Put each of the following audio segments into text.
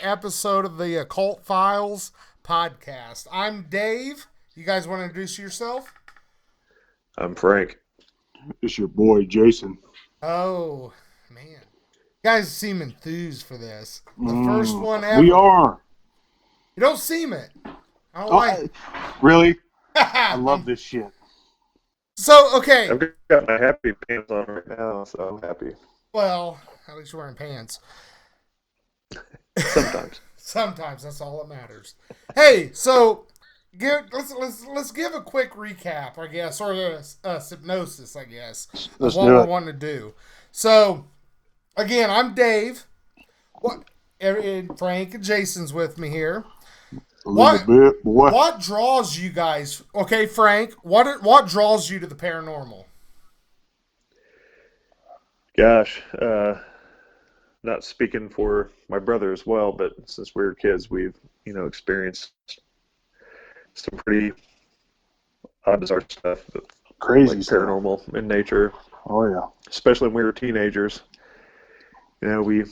episode of the Occult Files podcast. I'm Dave. You guys want to introduce yourself? I'm Frank. It's your boy, Jason. Oh, man. You guys seem enthused for this. The first one ever. We are. You don't seem it. I don't like Really? I love this shit. So, okay. I've got my happy pants on right now, so I'm happy. Well, at least you're wearing pants. Sometimes. Sometimes. That's all that matters. Hey, so let's give a quick recap, I guess, or a hypnosis, I guess, of what we're wanting to do. So, again, I'm Dave. And Frank and Jason's with me here. What draws you guys? Okay, Frank. What draws you to the paranormal? Gosh, not speaking for my brother as well, but since we were kids, we've experienced some pretty odd, bizarre stuff, crazy like stuff. Paranormal in nature. Oh yeah, especially when we were teenagers. We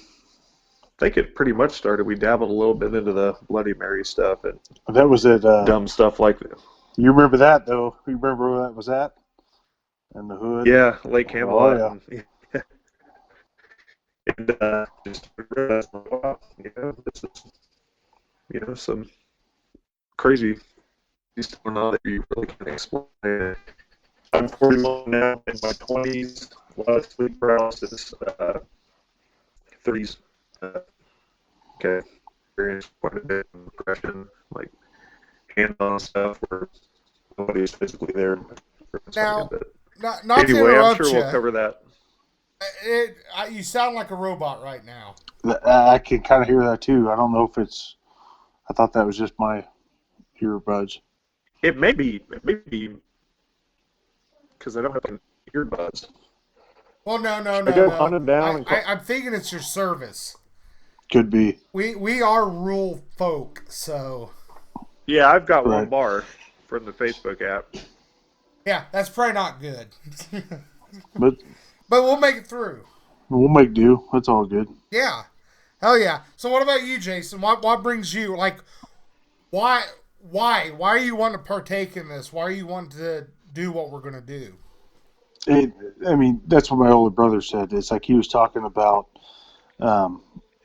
think it pretty much started. We dabbled a little bit into the Bloody Mary stuff and that was it. Dumb stuff like that. You remember that though? You remember where that was at? In the hood. Yeah, Lake Camelot. Oh, yeah. And just realized, wow, this is, some crazy stuff going on that you really can't explain. I'm 41 now, in my 20s, a lot of sleep paralysis, 30s, experienced quite a bit of depression, like hands-on stuff where nobody's physically there. Now, but not anyway, to interrupt I'm sure you. we'll cover that. You sound like a robot right now. I can kind of hear that too. I don't know if it's. I thought that was just my earbuds. It may be because I don't have earbuds. Well, no. I'm thinking it's your service. Could be. We are rural folk, so. Yeah, I've got one bar from the Facebook app. Yeah, that's probably not good. But we'll make it through. We'll make do. That's all good. Yeah. Hell yeah. So what about you, Jason? What brings you, like, why are you wanting to partake in this? Why are you wanting to do what we're going to do? That's what my older brother said. It's like he was talking about,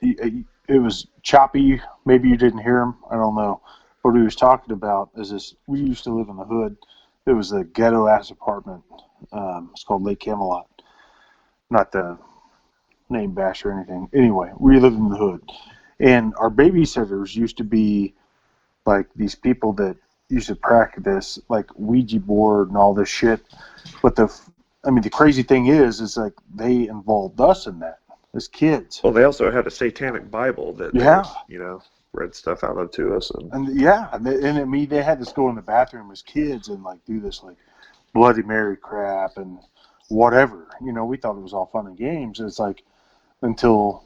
it was choppy. Maybe you didn't hear him. I don't know. What he was talking about is this, we used to live in the hood. It was a ghetto-ass apartment. It's called Lake Camelot. Not the name bash or anything. Anyway, we lived in the hood. And our babysitters used to be like these people that used to practice like Ouija board and all this shit. But the crazy thing is like they involved us in that as kids. Well, they also had a satanic Bible that they, read stuff out of to us. And they had us go in the bathroom as kids and like do this like Bloody Mary crap and whatever. We thought it was all fun and games. It's like until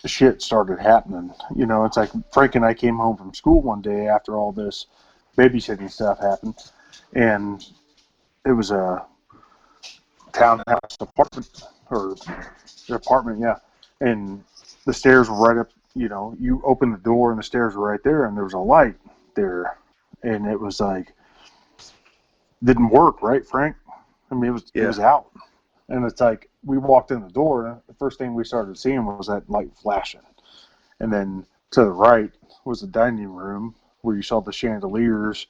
the shit started happening. It's like Frank and I came home from school one day after all this babysitting stuff happened, and it was a townhouse apartment, yeah. And the stairs were right up. You open the door and the stairs were right there, and there was a light there, and it was like didn't work, right, Frank? It was out. And it's like, we walked in the door, and the first thing we started seeing was that light flashing. And then to the right was the dining room where you saw the chandeliers.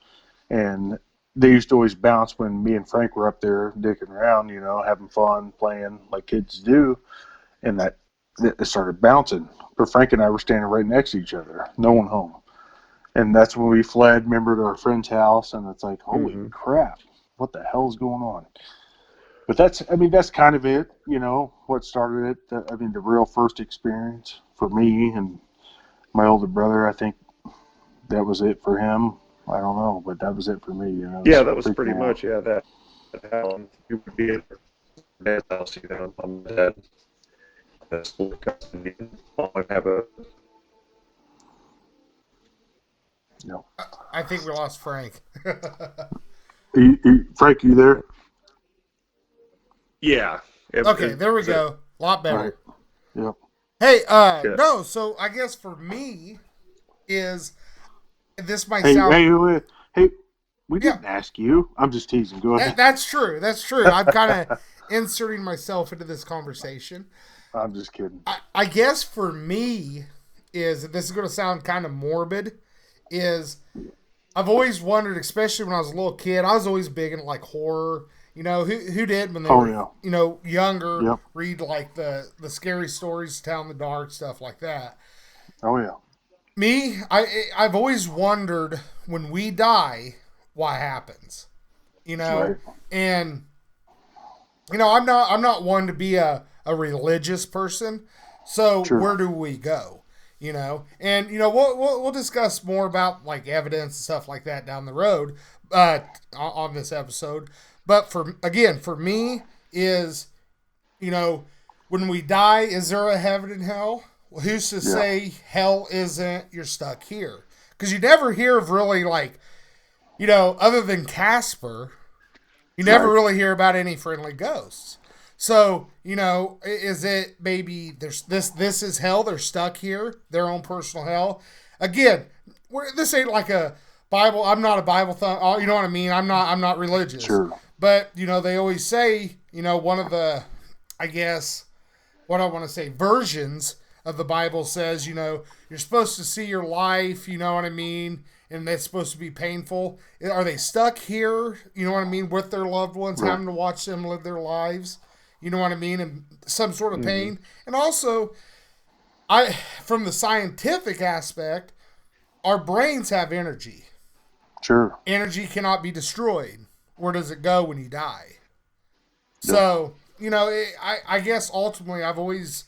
And they used to always bounce when me and Frank were up there dicking around, having fun, playing like kids do. And that it started bouncing. But Frank and I were standing right next to each other, no one home. And that's when we fled, remember, to our friend's house. And it's like, holy crap, what the hell is going on? But that's kind of it, what started it. The real first experience for me and my older brother, I think that was it for him. I don't know, but that was it for me, Yeah, that was pretty much, that you would be at dad's house, mom and dad. That's what custody. Mom would have a... No. I think we lost Frank. Frank, you there? Yeah. Okay, there we go. A lot better. Right. Yep. Hey, Yeah. no. So I guess for me is this might Hey, sound. hey, hey, we Yeah, didn't ask you. I'm just teasing. Go ahead. that's true. That's true. I'm kind of inserting myself into this conversation. I'm just kidding. I guess for me is this is going to sound kind of morbid. Is I've always wondered, especially when I was a little kid, I was always big into like horror. Who did when they Oh were yeah. younger Yep. read like the scary stories, tell in the dark stuff like that. Oh yeah. Me, I've always wondered when we die, what happens. You know, Right. and I'm not one to be a religious person. So Sure. where do we go? And we'll discuss more about like evidence and stuff like that down the road, on this episode. But for me is you know when we die, is there a heaven and hell? Well, who's to Yeah. say hell isn't? You're stuck here because you never hear of really like other than Casper, you never Right. really hear about any friendly ghosts. So, is it maybe there's this is hell, they're stuck here, their own personal hell. Again, this ain't like a Bible. I'm not a Bible you know what I mean? I'm not religious. Sure. But, they always say, one of the I guess what I want to say versions of the Bible says, you're supposed to see your life, you know what I mean? And that's supposed to be painful. Are they stuck here, you know what I mean, with their loved ones, Right. having to watch them live their lives, you know what I mean, and some sort of Mm-hmm. pain? And also, from the scientific aspect, our brains have energy. Sure. Energy cannot be destroyed. Where does it go when you die? Yep. So, I guess ultimately I've always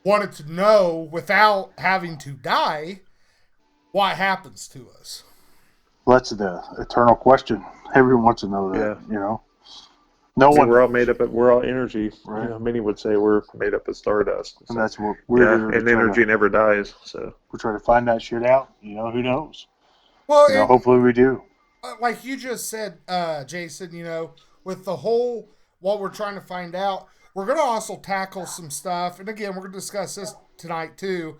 wanted to know without having to die what happens to us. Well, that's the eternal question. Everyone wants to know that. Yeah. No I mean, one we're all knows. made up. We're all energy. Right. Many would say we're made up of stardust. And So, that's what we're yeah, here to and try to. energy never dies. So, We're trying to find that shit out. Who knows? Well, and Hopefully we do. like you just said, Jason, with the whole what we're trying to find out, we're going to also tackle some stuff. And again, we're going to discuss this tonight too.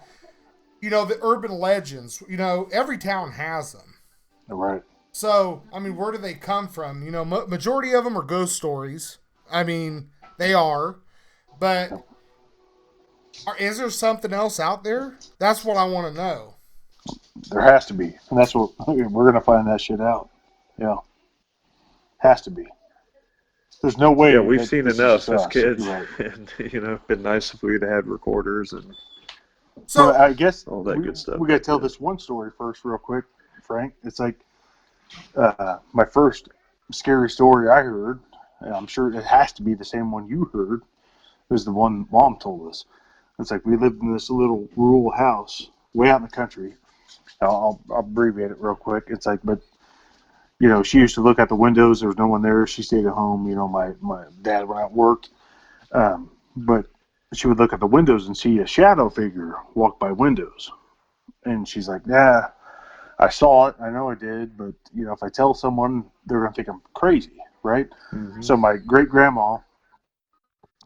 The urban legends, every town has them. Right. So, I mean, where do they come from? Majority of them are ghost stories. I mean, they are. But is there something else out there? That's what I want to know. There has to be, and that's what we're gonna find that shit out. Yeah, has to be. There's no yeah, way we've that seen this is just enough as us. kids, You're right. and it'd been nice if we'd had recorders and Well, So, I guess all that good stuff we got to back tell then. this one story first, real quick, Frank. It's like my first scary story I heard. And I'm sure it has to be the same one you heard. Was the one Mom told us. It's like we lived in this little rural house way out in the country. I'll abbreviate it real quick. It's like, but she used to look out the windows. There was no one there. She stayed at home. My dad went out and worked. But she would look at the windows and see a shadow figure walk by windows. And she's like, "Yeah, I saw it. I know I did. But, if I tell someone, they're going to think I'm crazy, right?" Mm-hmm. So my great grandma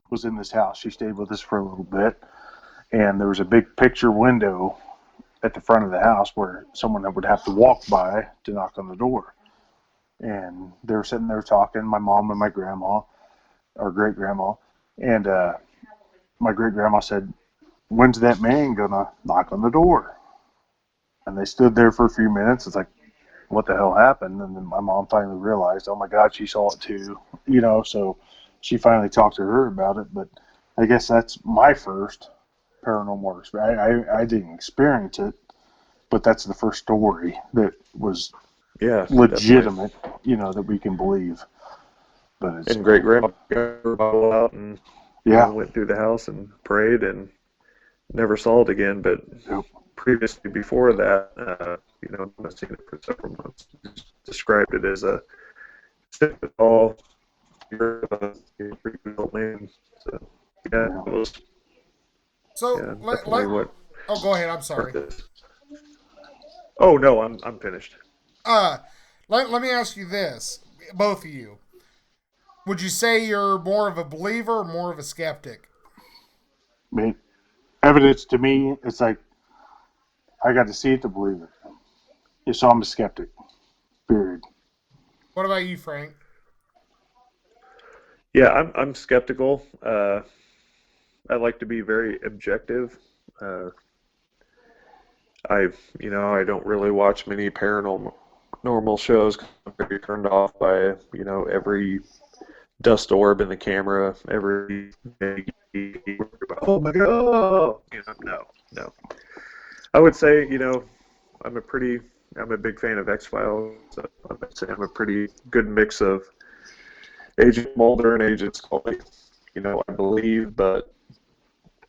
was in this house. She stayed with us for a little bit. And there was a big picture window at the front of the house where someone would have to walk by to knock on the door. And they were sitting there talking, my mom and my grandma, or great grandma. And my great grandma said, "When's that man gonna knock on the door?" And they stood there for a few minutes. It's like, what the hell happened? And then my mom finally realized, oh my God, she saw it too. So she finally talked to her about it. But I guess that's my first paranormal experience. I didn't experience it, but that's the first story that was Yeah, definitely. legitimate, that we can believe. But it's, And great grandma got her Bible out and yeah, went through the house and prayed and never saw it again. But yep, previously, before that, I've seen it for several months. Described it as a 6 foot tall, pretty old man. So yeah, yeah. it was so yeah let, definitely let what oh, go ahead. I'm sparked sorry. this. Oh no, I'm finished. Uh, let me ask you this, both of you. Would you say you're more of a believer or more of a skeptic? Me, Evidence to me, it's like I got to see it to believe it. Yeah, so I'm a skeptic. Period. What about you, Frank? Yeah, I'm skeptical. I like to be very objective. I I don't really watch many paranormal normal shows. 'Cause I'm very turned off by every dust orb in the camera, every oh my god, no, no. I would say I'm a pretty I'm a big fan of X Files. So I would say I'm a pretty good mix of Agent Mulder and Agent Scully. I believe, but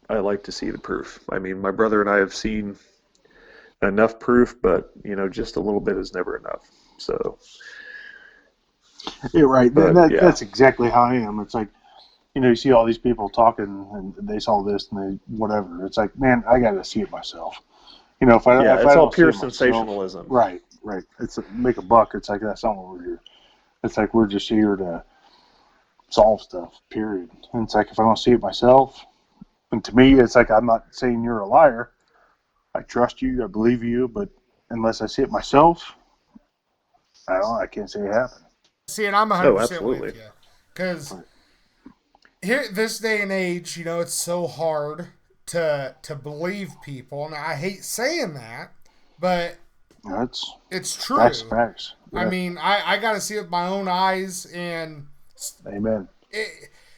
I like to see the proof. I mean, my brother and I have seen enough proof, but just a little bit is never enough. So, Yeah, right. but yeah, That's exactly how I am. It's like, you see all these people talking and they saw this and they whatever. It's like, man, I got to see it myself. If yeah, I it's all don't see pure it myself, sensationalism. right. It's make a buck. It's like that's not what we're here. It's like we're just here to solve stuff. Period. And it's like if I don't see it myself, and to me, it's like I'm not saying you're a liar. I trust you. I believe you, but unless I see it myself, I don't know. I can't say it happened. See, and I'm Oh, 100% with absolutely. you. Because Right. here, this day and age, it's so hard to believe people. And I hate saying that, but That's it's true. facts. I Yeah. mean, I got to see it with my own eyes, and Amen.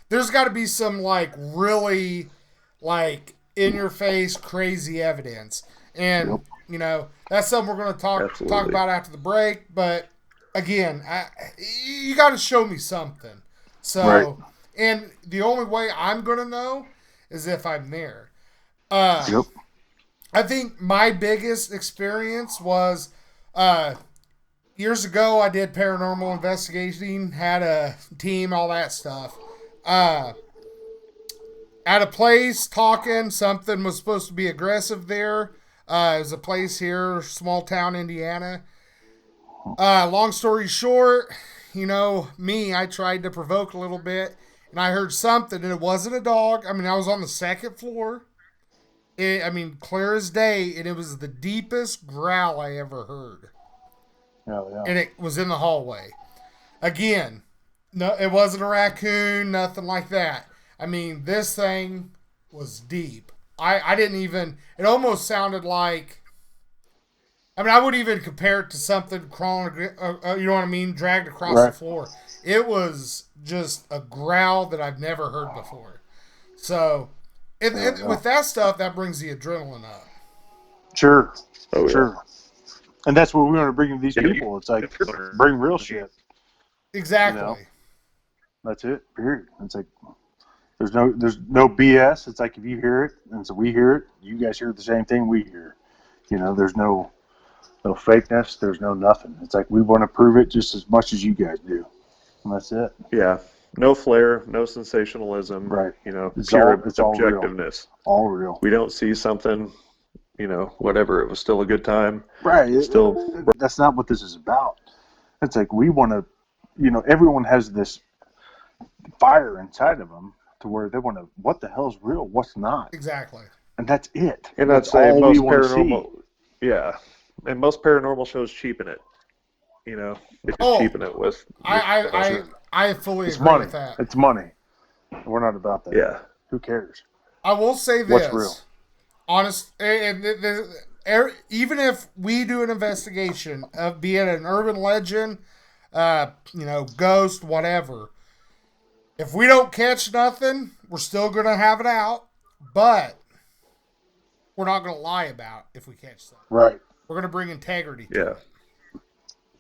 there's got to be some really in your face crazy evidence, Yep. and that's something we're going to talk Absolutely. about after the break. But again, you got to show me something. Right. So, and the only way I'm going to know is if I'm there. Uh, Yep. I think my biggest experience was years ago. I did paranormal investigating, had a team, all that stuff. Uh, at a place talking, something was supposed to be aggressive there. It was a place here, small town, Indiana. Long story short, I tried to provoke a little bit, and I heard something, and it wasn't a dog. I mean, I was on the second floor. Clear as day, and it was the deepest growl I ever heard. Oh yeah. And it was in the hallway. Again, no, it wasn't a raccoon, nothing like that. I mean, this thing was deep. I didn't even, it almost sounded like, I would even compare it to something crawling, you know what I mean, dragged across the Right. floor. It was just a growl that I've never heard before. So, Oh yeah. with that stuff, that brings the adrenaline up. Sure. Oh yeah. Sure. And that's what we want to bring to these Yeah, people. It's like bring real shit. Exactly. That's it. Period. It's like there's no BS. It's like if you hear it and so we hear it, you guys hear the same thing we hear. There's no fakeness. There's no nothing. It's like we want to prove it just as much as you guys do, and that's it. Yeah. No flair, no sensationalism. Right. Pure It's all real. objectiveness. All real. We don't see something, whatever. It was still a good time. Right. Still, That's not what this is about. It's like we want to, everyone has this fire inside of them to where they want to, what the hell's real, what's not, Exactly. and that's it. and I'd That's say all we most want to see. paranormal, yeah, and most paranormal shows cheapen it. They just Oh, cheapen it with. I fully It's agree money. with that. It's money. We're not about that. Yeah. Who cares? I will say this. What's real? Honest, even if we do an investigation of be it an urban legend, ghost, whatever, if we don't catch nothing, we're still going to have it out, but we're not going to lie about if we catch something. Right. We're going to bring integrity to Yeah. it.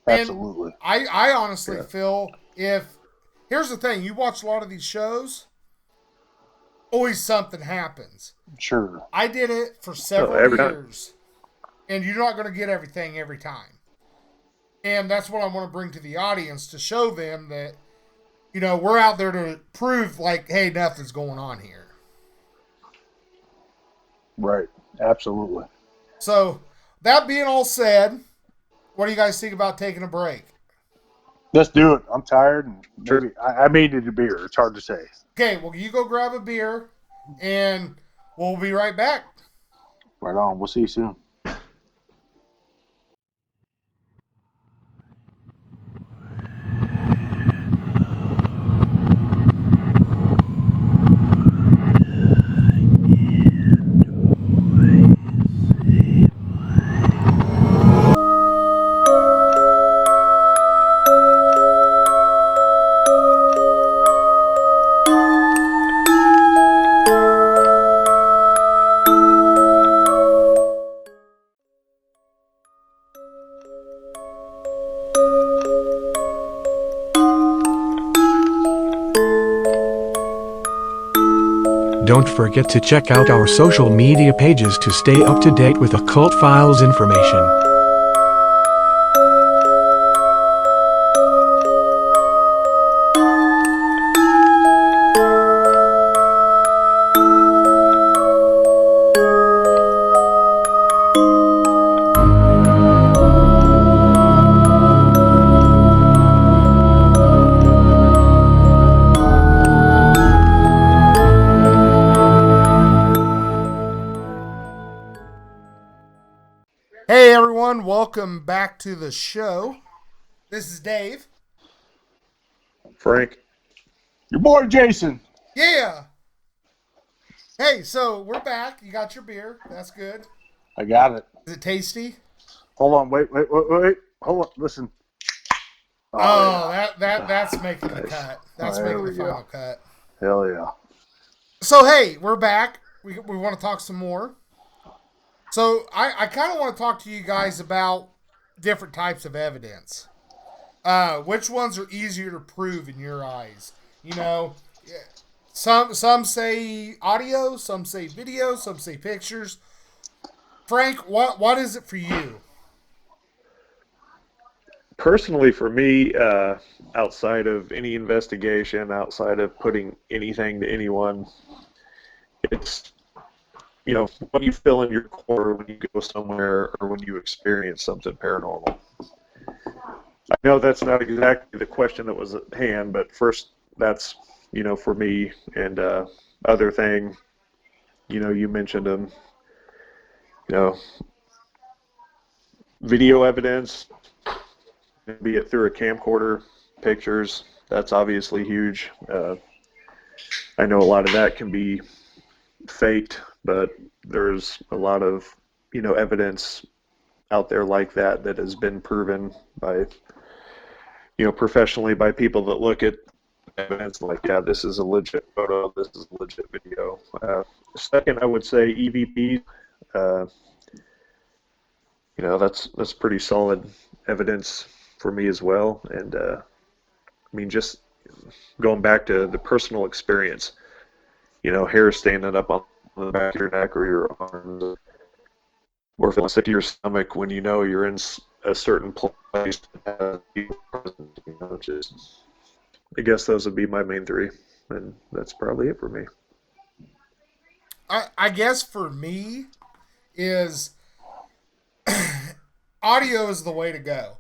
Absolutely. And I honestly feel here's the thing, you watch a lot of these shows, always something happens. Sure. I did it for several every time. years, and you're not going to get everything every time. And that's what I want to bring to the audience to show them that, we're out there to prove, hey, nothing's going on here. Right. Absolutely. So, that being all said, what do you guys think about taking a break? Let's do it. I'm tired, and Sure. maybe I may need a beer. It's hard to say. Okay, well, you go grab a beer, and We'll be right back. Right on. We'll see you soon. Don't forget to check out our social media pages to stay up to date with Occult Files information. Hey everyone, welcome back to the show. This is Dave. Frank. Your boy Jason. Yeah. Hey, so we're back. You got your beer. That's good. I got it. Is it tasty? Hold on. Wait. Hold on. Listen. Oh, that's making the cut. That's there making the we final go. cut. Hell yeah. So hey, we're back. We want to talk some more. So I kind of want to talk to you guys about different types of evidence. Which ones are easier to prove in your eyes? You know, some say audio, some say video, some say pictures. Frank, what is it for you? Personally, for me, outside of any investigation, outside of putting anything to anyone, it's, when you feel in your core when you go somewhere or when you experience something paranormal. I know that's not exactly the question that was at hand, but first, that's, for me. And other thing, you mentioned them, video evidence, be it through a camcorder, pictures, that's obviously huge. I know a lot of that can be faked, but there's a lot of, evidence out there like that has been proven by, professionally by people that look at evidence like, yeah, this is a legit photo, this is a legit video. Second, I would say EVP. That's pretty solid evidence for me as well. And just going back to the personal experience, hair standing up on the back of your neck or your arms, or feeling sick to your stomach when you're in a certain place. I guess those would be my main three, and that's probably it for me. I guess for me is audio is the way to go.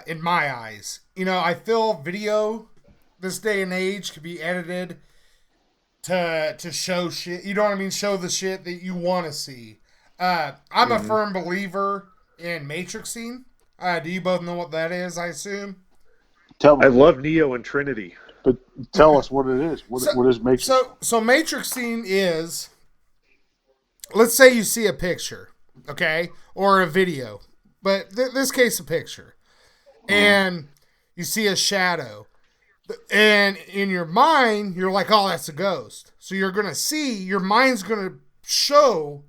In my eyes, I feel video this day and age could be edited to show shit. You know what I mean? Show the shit that you want to see. I'm a firm believer in matrixing. Do you both know what that is? I assume. Tell me. I love Neo and Trinity. But tell us what it is. What is matrix? So matrixing is, let's say you see a picture, okay, or a video, but this case a picture, and you see a shadow, and in your mind you're like, oh, that's a ghost. So you're gonna see, your mind's gonna show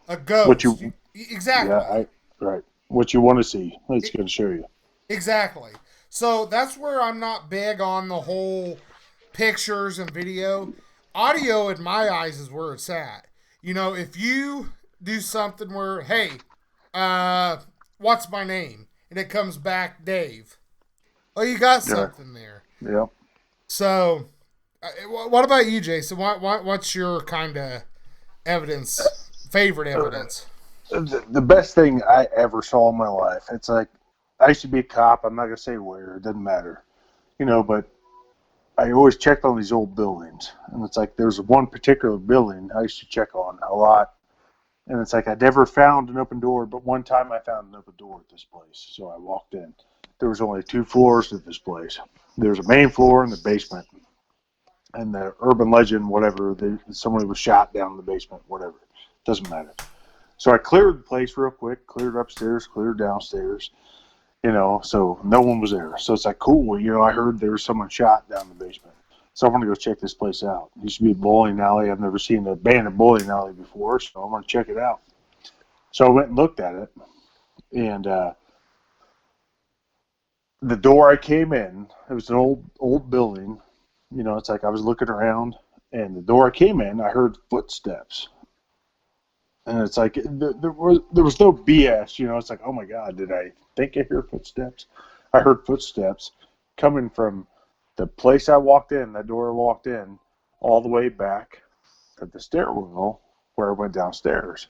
a ghost. Exactly. Yeah, right. What you want to see, it's going to show you. Exactly. So that's where I'm not big on the whole pictures and video. Audio, in my eyes, is where it's at. If you do something where, hey, what's my name? And it comes back Dave. Oh, you got something there. Yeah. So, what about you, Jason? What's your kind of evidence, favorite evidence? The best thing I ever saw in my life. It's like, I used to be a cop. I'm not going to say where. It doesn't matter. But I always checked on these old buildings, and it's like there's one particular building I used to check on a lot, and it's like I never found an open door, but one time I found an open door at this place, so I walked in. There was only 2 floors to this place. There was a main floor and the basement, and the urban legend, whatever, somebody was shot down in the basement, whatever, doesn't matter. So I cleared the place real quick, cleared upstairs, cleared downstairs. So no one was there. So it's like, cool. I heard there was someone shot down in the basement. So I want to go check this place out. It used to be a bowling alley. I've never seen an abandoned bowling alley before, so I want to check it out. So I went and looked at it, and the door I came in, it was an old building. It's like I was looking around, and the door I came in, I heard footsteps. And it's like there was no BS, It's like, oh my God, did I think I hear footsteps? I heard footsteps coming from the place I walked in, that door I walked in, all the way back to the stairwell where I went downstairs.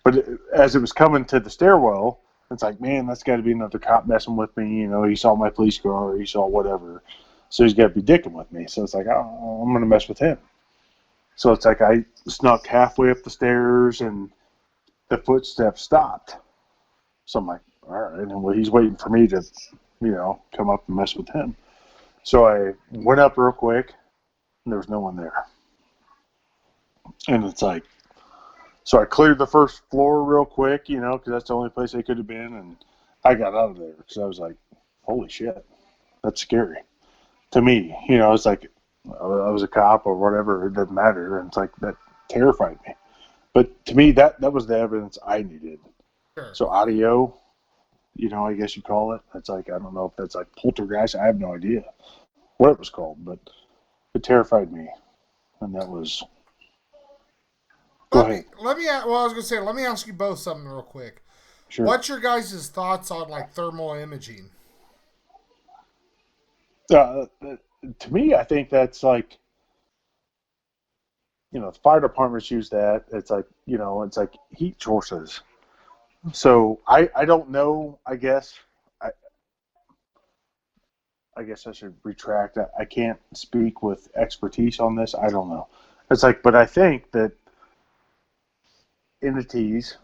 But as it was coming to the stairwell, it's like, man, that's got to be another cop messing with me. He saw my police car, or he saw whatever, so he's got to be dicking with me. So it's like, oh, I'm gonna mess with him. So it's like I snuck halfway up the stairs, and the footsteps stopped. So I'm like, all right, and well, he's waiting for me to, come up and mess with him. So I went up real quick, and there was no one there. And it's like, so I cleared the first floor real quick, because that's the only place they could have been, and I got out of there because I was like, holy shit, that's scary. To me, it's like, I was a cop or whatever, it doesn't matter, and it's like, that terrified me. But to me, that was the evidence I needed. Sure. So audio, I guess you call it. That's like, I don't know if that's like poltergeist. I have no idea what it was called, but it terrified me. And that was... Go ahead. Let me ask you both something real quick. Sure. What's your guys' thoughts on like thermal imaging? To me, I think that's like, the fire departments use that. It's like, it's like heat sources. So I don't know, I guess. I guess I should retract. I can't speak with expertise on this. I don't know. It's like, but I think that entities,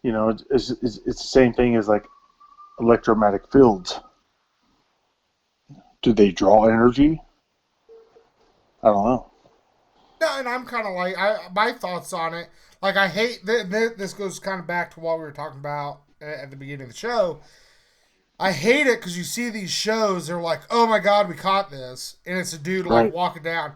it's the same thing as like electromagnetic fields. Do they draw energy? I don't know. No, and I'm kind of like, my thoughts on it, like I hate, this goes kind of back to what we were talking about at the beginning of the show. I hate it because you see these shows, they're like, oh my God, we caught this. And it's a dude like walking down.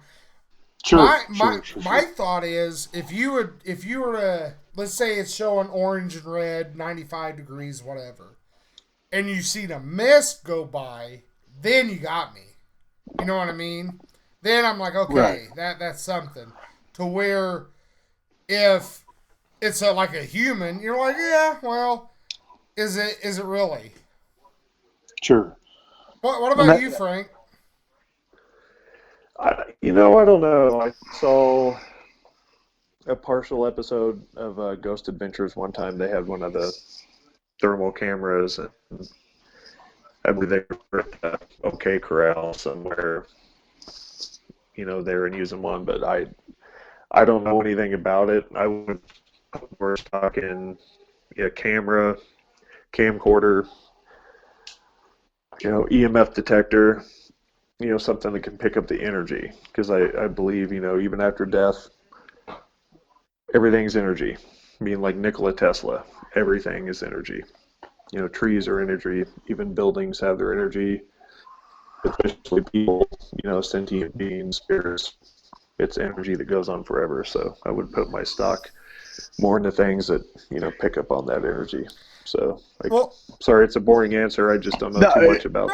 Sure, my thought is, if you were to, let's say it's showing orange and red, 95 degrees, whatever, and you see the mist go by, then you got me. You know what I mean? Then I'm like, okay, that's something. To where if it's like a human, you're like, yeah, well, is it really? Sure. What about you, Frank? I don't know. I saw a partial episode of Ghost Adventures one time. They had one of the thermal cameras, and I believe they were at the OK Corral somewhere. They were using one, but I don't know anything about it. We're talking camera, camcorder, EMF detector, something that can pick up the energy. Because I believe, even after death, everything's energy. I mean, like Nikola Tesla, everything is energy. Trees are energy. Even buildings have their energy. Especially people, sentient beings, spirits. It's energy that goes on forever. So I would put my stock more into things that, pick up on that energy. So, sorry, it's a boring answer. I just don't know too much about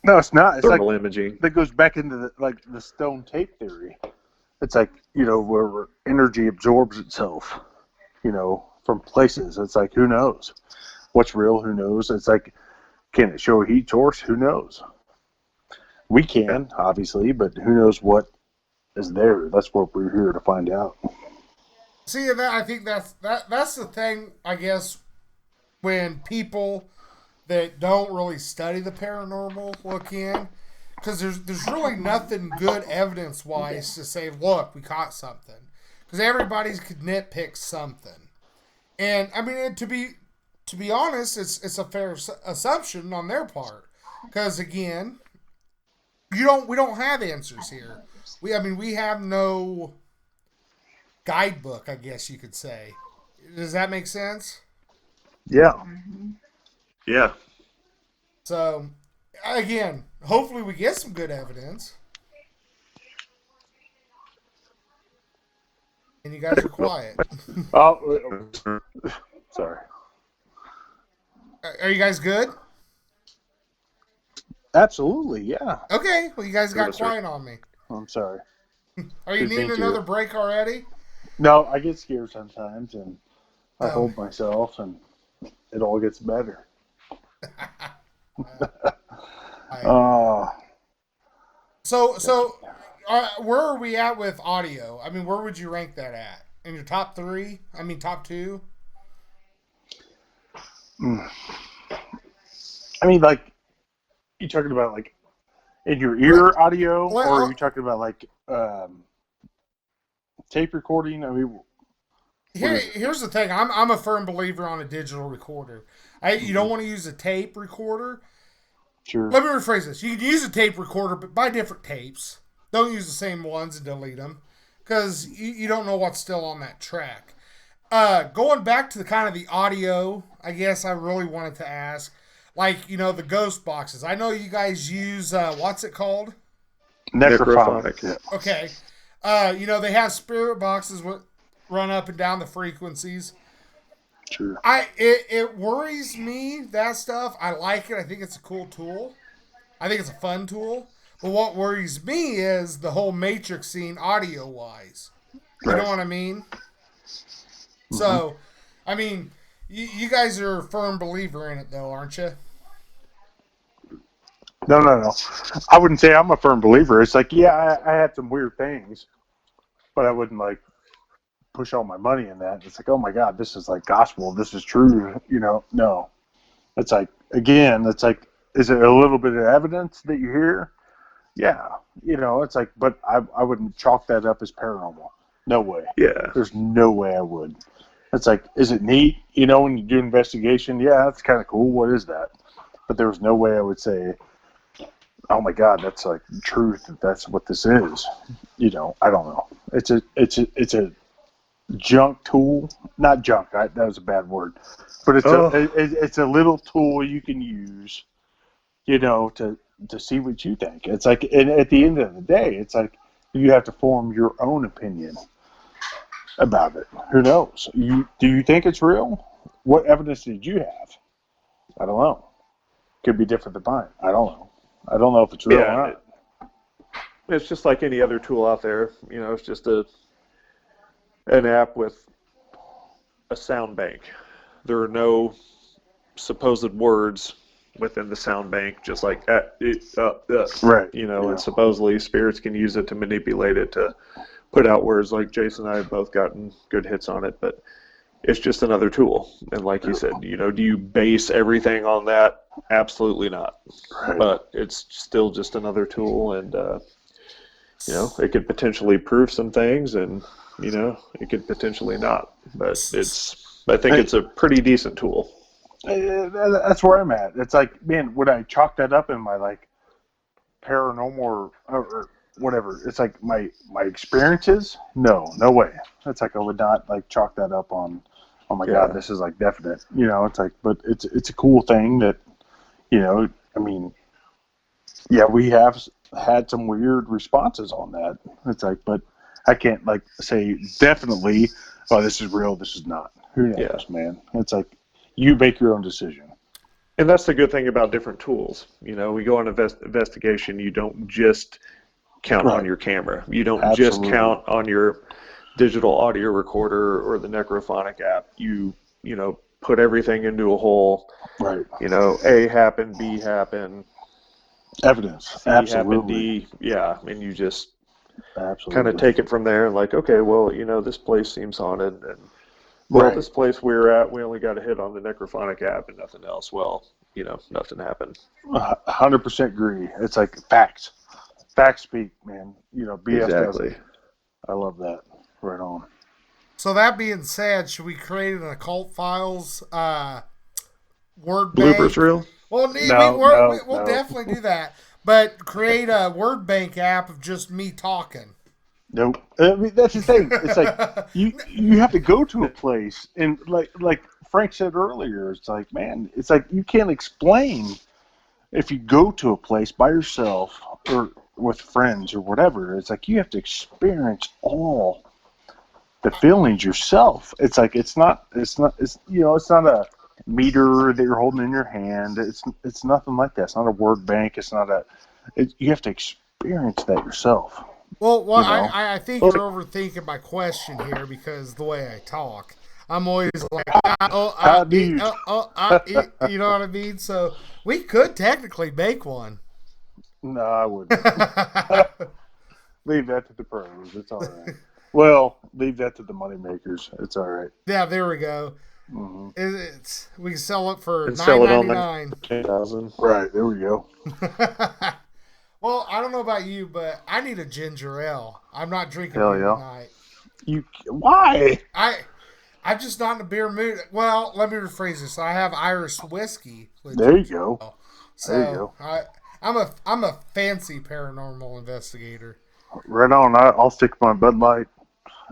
No, it's not. It's thermal imaging. That goes back into the stone tape theory. It's like, where energy absorbs itself, from places. It's like, who knows? What's real? Who knows? It's like, can it show a heat source? Who knows? We can, obviously, but who knows what is there? That's what we're here to find out. See, I think that's the thing, I guess, when people that don't really study the paranormal look in, because there's really nothing good evidence wise to say, look, we caught something, because everybody could nitpick something, and I mean to be honest, it's a fair assumption on their part, because again, we don't have answers here. We have no guidebook, I guess you could say. Does that make sense? Yeah. Yeah. So, again, hopefully we get some good evidence. And you guys are quiet. Oh, sorry. Are you guys good? Absolutely, yeah. Okay. Well, you guys got Yes, sir. quiet on me. I'm sorry. Are you Didn't needing mean to. another break already? No, I get scared sometimes, and I Oh. hold myself, and it all gets better. So, where are we at with audio? I mean, where would you rank that at? In your top 3? I mean, top 2? I mean, like, you talking about like in your ear audio, well, or are you talking about like tape recording? I mean, here's the thing. I'm a firm believer on a digital recorder. You don't want to use a tape recorder. sure. Let me rephrase this. You can use a tape recorder, but buy different tapes. Don't use the same ones and delete them, because you don't know what's still on that track. Going back to the kind of the audio, I guess I really wanted to ask, like, the ghost boxes. I know you guys use, what's it called? Necrophonic. Yeah. Okay. They have spirit boxes with run up and down the frequencies. Sure. It worries me, that stuff. I like it. I think it's a cool tool. I think it's a fun tool. But what worries me is the whole Matrix scene audio wise. You know what I mean? Mm-hmm. So, I mean, you guys are a firm believer in it, though, aren't you? No. I wouldn't say I'm a firm believer. It's like, yeah, I had some weird things, but I wouldn't like push all my money in that. It's like, oh my God, this is like gospel. This is true. No. It's like, again, it's like, is it a little bit of evidence that you hear? Yeah. It's like, but I wouldn't chalk that up as paranormal. No way. Yeah. There's no way I would. It's like, is it neat? When you do investigation, yeah, that's kind of cool. What is that? But there was no way I would say, oh my God, that's like truth. That's what this is. I don't know. It's a junk tool. Not junk. That was a bad word. But it's a little tool you can use, to see what you think. It's like, and at the end of the day, it's like you have to form your own opinion about it. Who knows? Do you think it's real? What evidence did you have? I don't know. Could be different than mine. I don't know. I don't know if it's real or not. It's just like any other tool out there. It's just an app with a sound bank. There are no supposed words within the sound bank, just like right. And supposedly spirits can use it to manipulate it to put out words. Like Jason and I have both gotten good hits on it, but it's just another tool. And like you said, do you base everything on that? Absolutely not. Right. But it's still just another tool, and it could potentially prove some things, and it could potentially not. But I think it's a pretty decent tool. That's where I'm at. It's like, man, would I chalk that up in my like paranormal or whatever? It's like my experiences. No way. It's like I would not like chalk that up on. Oh my God, this is like definite. It's like, but it's a cool thing that, I mean, yeah, we have had some weird responses on that. It's like, but I can't like say definitely, oh, this is real, this is not. Who knows, man? It's like, you make your own decision. And that's the good thing about different tools. We go on investigation, you don't just count on your camera. You don't just count on your digital audio recorder or the Necrophonic app. You put everything into a whole. Right. A happened, B happened. Evidence. C absolutely. happened, D. Yeah, and you just kind of take it from there and like, okay, well, this place seems haunted, and this place we're at, we only got a hit on the Necrophonic app and nothing else. Well, nothing happened. 100% agree. It's like facts. Facts speak, man. BS Exactly. doesn't. I love that. Right on. So that being said, should we create an Occult Files word Bloopers bank? reel? Well, we'll No. definitely do that. But create a word bank app of just me talking. Nope. I mean, that's the thing. It's like you have to go to a place, and like Frank said earlier, it's like, man, it's like you can't explain if you go to a place by yourself or with friends or whatever. It's like you have to experience all the feelings yourself. It's like it's not it's not a meter that you're holding in your hand. It's nothing like that. It's not a word bank. It's not you have to experience that yourself. Well, I think you're overthinking my question here because the way I talk, I'm always like, How do you? you know what I mean? So we could technically make one. No, I wouldn't. Leave that to the pros. It's all right. Well, leave that to the money makers. It's all right. Yeah, there we go. Mm-hmm. We can sell it for And sell it on $9.99. $10,000. Right, there we go. Well, I don't know about you, but I need a ginger ale. I'm not drinking Hell beer yeah. tonight. Why? I'm just not in a beer mood. Well, let me rephrase this. I have Irish whiskey. There you go. So There you go. I'm a fancy paranormal investigator. Right on. I'll stick my Bud Light.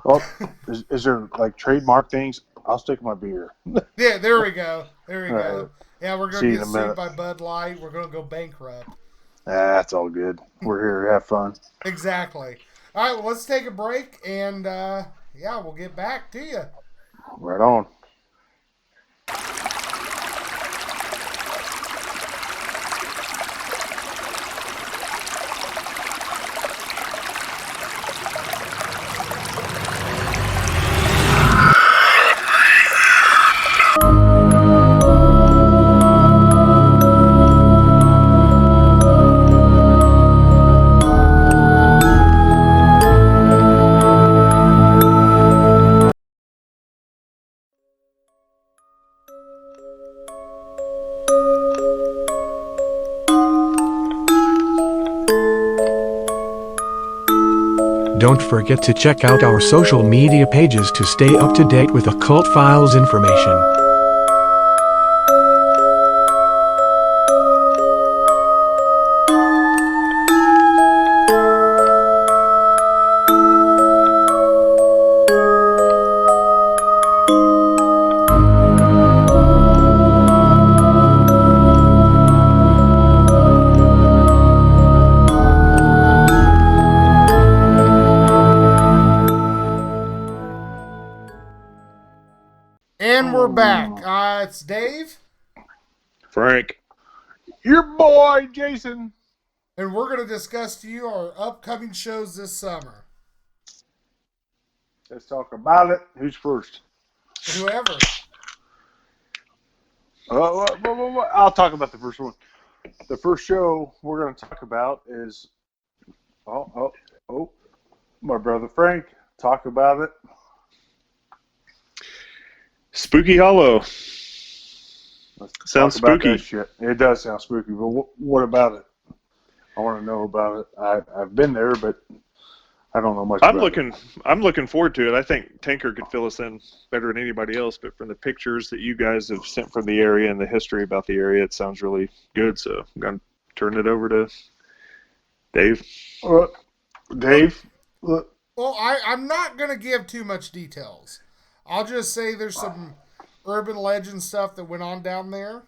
Oh, is there like trademark things? I'll stick my beer. Yeah, there we go. There we All go. right. Yeah, we're See gonna you get in a sued minute. by Bud Light. We're gonna go bankrupt. That's all good. We're here to have fun. Exactly. All right, well, let's take a break, and we'll get back to you. Right on. Don't forget to check out our social media pages to stay up to date with Occult Files information. And we're back. It's Dave, Frank. Your boy, Jason. and we're going to discuss to you our upcoming shows this summer. Let's talk about it. Who's first? Whoever. I'll talk about the first one. The first show we're going to talk about is my brother Frank. Talk about it. Spooky Hollow. Let's Sounds talk about spooky. that shit. It does sound spooky, but what about it? I want to know about it. I've been there, but I don't know much. I'm looking forward to it. I think Tinker could fill us in better than anybody else. But from the pictures that you guys have sent from the area and the history about the area, it sounds really good. So I'm going to turn it over to Dave. Dave. Well, I'm not going to give too much details. I'll just say there's some urban legend stuff that went on down there,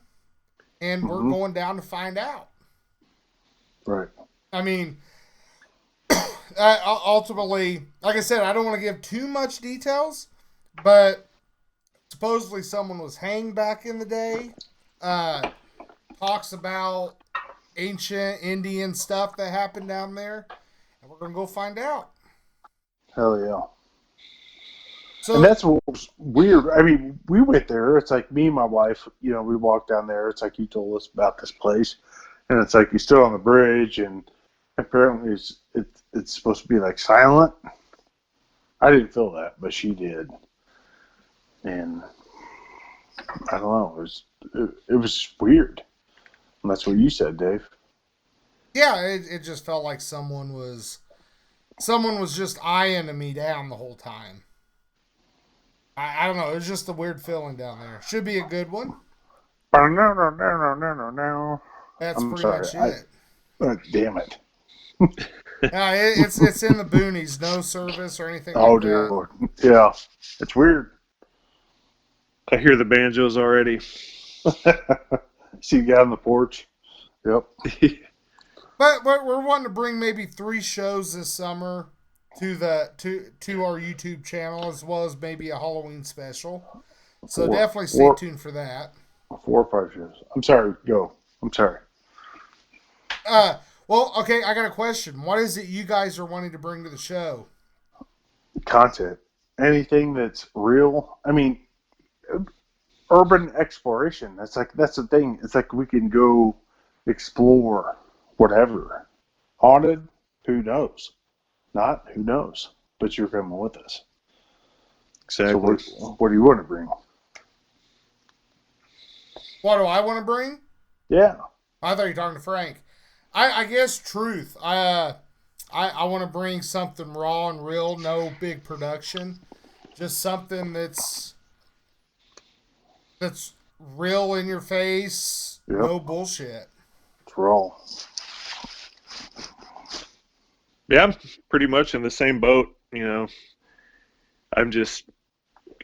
and we're going down to find out. Right. I mean, ultimately, like I said, I don't want to give too much details, but supposedly someone was hanged back in the day. Talks about ancient Indian stuff that happened down there, and we're going to go find out. Hell yeah. So, and that's what was weird. I mean, we went there. It's like me and my wife, we walked down there. It's like you told us about this place. And it's like you stood on the bridge, and apparently it's supposed to be like silent. I didn't feel that, but she did. And I don't know. It was weird. That's what you said, Dave. Yeah, it just felt like someone was just eyeing me down the whole time. I don't know. It was just a weird feeling down there. Should be a good one. No. That's I'm pretty sorry. much it. Damn it. It's in the boonies. No service or anything Oh, like dear that. Lord. Yeah. It's weird. I hear the banjos already. See you guy on the porch. Yep. But we're wanting to bring maybe 3 shows this summer to our YouTube channel, as well as maybe a Halloween special. So definitely stay tuned for that. 4 or 5 shows. I'm sorry. Go. I'm sorry. Well, okay, I got a question. What is it you guys are wanting to bring to the show? Content. Anything that's real. I mean, urban exploration. That's the thing. It's like we can go explore whatever. Haunted? Who knows? Not? Who knows? But you're coming with us. Exactly. So what do you want to bring? What do I want to bring? Yeah. I thought you were talking to Frank. I guess truth. I want to bring something raw and real, no big production, just something that's real in your face, Yep. no bullshit. It's raw. Yeah, I'm pretty much in the same boat. I'm just,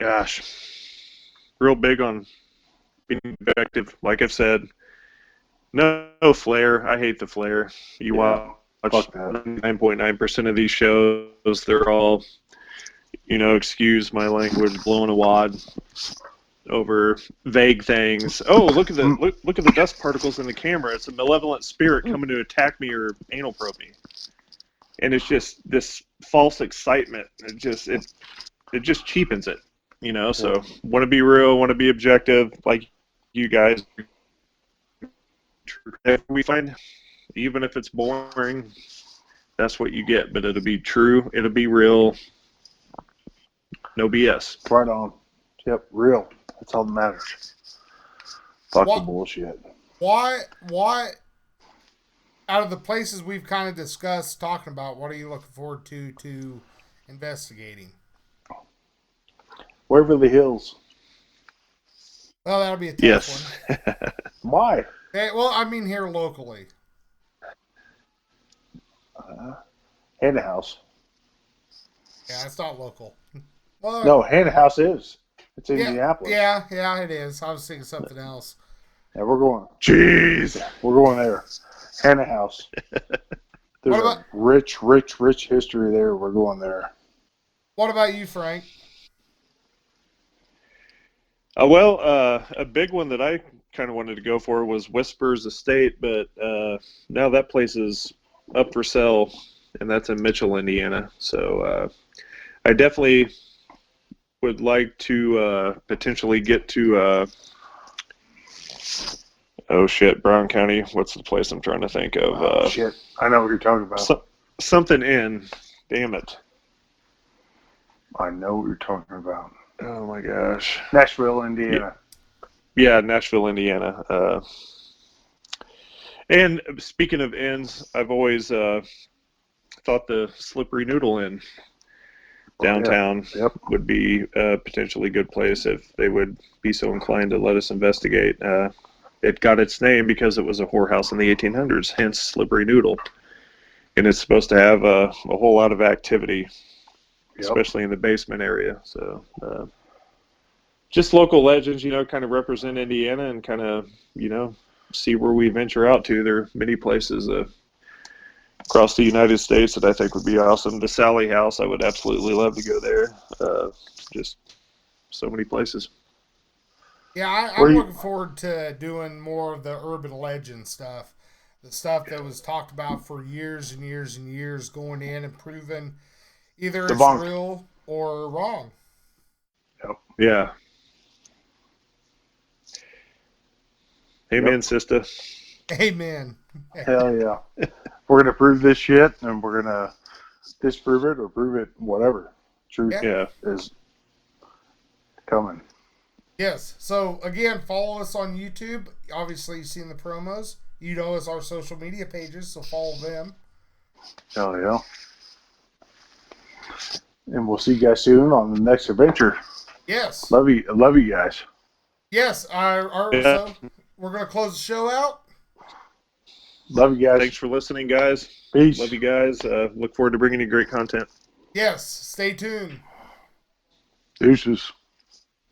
gosh, real big on being effective. Like I've said, no flair. I hate the flair. You watch 99.9% of these shows, they're all, excuse my language, blowing a wad over vague things. Oh, look at the dust particles in the camera. It's a malevolent spirit coming to attack me or anal probe me. And it's just this false excitement. It just cheapens it, So want to be real, want to be objective, like you guys. If we find, even if it's boring, that's what you get. But it'll be true. It'll be real. No BS. Right on. Yep, real. That's all that matters. Fuck the bullshit. Why? Out of the places we've kind of discussed talking about, what are you looking forward to investigating? Waverly Hills. Well, that'll be a tough one. Why? Hey, well, I mean here locally. Hannah House. Yeah, it's not local. Well, No, Hannah House is. It's in Indianapolis. Yeah, it is. I was thinking something else. Yeah, we're going. Jeez. We're going there. Hannah House. There's a rich history there. We're going there. What about you, Frank? A big one that I kind of wanted to go for was Whispers Estate, but now that place is up for sale, and that's in Mitchell, Indiana. So I definitely would like to potentially get to Brown County. What's the place I'm trying to think of? Shit, I know what you're talking about. Something in. Damn it. I know what you're talking about. Oh my gosh. Nashville, Indiana. Yeah, Nashville, Indiana. And speaking of inns, I've always thought the Slippery Noodle Inn downtown would be a potentially good place if they would be so inclined to let us investigate. It got its name because it was a whorehouse in the 1800s, hence Slippery Noodle. And it's supposed to have a whole lot of activity, especially in the basement area. So just local legends, kind of represent Indiana and kind of, see where we venture out to. There are many places across the United States that I think would be awesome. The Sally House, I would absolutely love to go there. Just so many places. Yeah, I'm looking forward to doing more of the urban legend stuff. The stuff that was talked about for years and years and years, going in and proving either it's real or wrong. Yep. Yeah. Amen, sister. Amen. Hell yeah. We're going to prove this shit, and we're going to disprove it or prove it, whatever. Truth is coming. Yes. So, again, follow us on YouTube. Obviously, you've seen the promos. You know, it's our social media pages, so follow them. Hell yeah. And we'll see you guys soon on the next adventure. Yes. Love you guys. Yes. So we're going to close the show out. Love you guys. Thanks for listening, guys. Peace. Love you guys. Look forward to bringing you great content. Yes. Stay tuned. Deuces.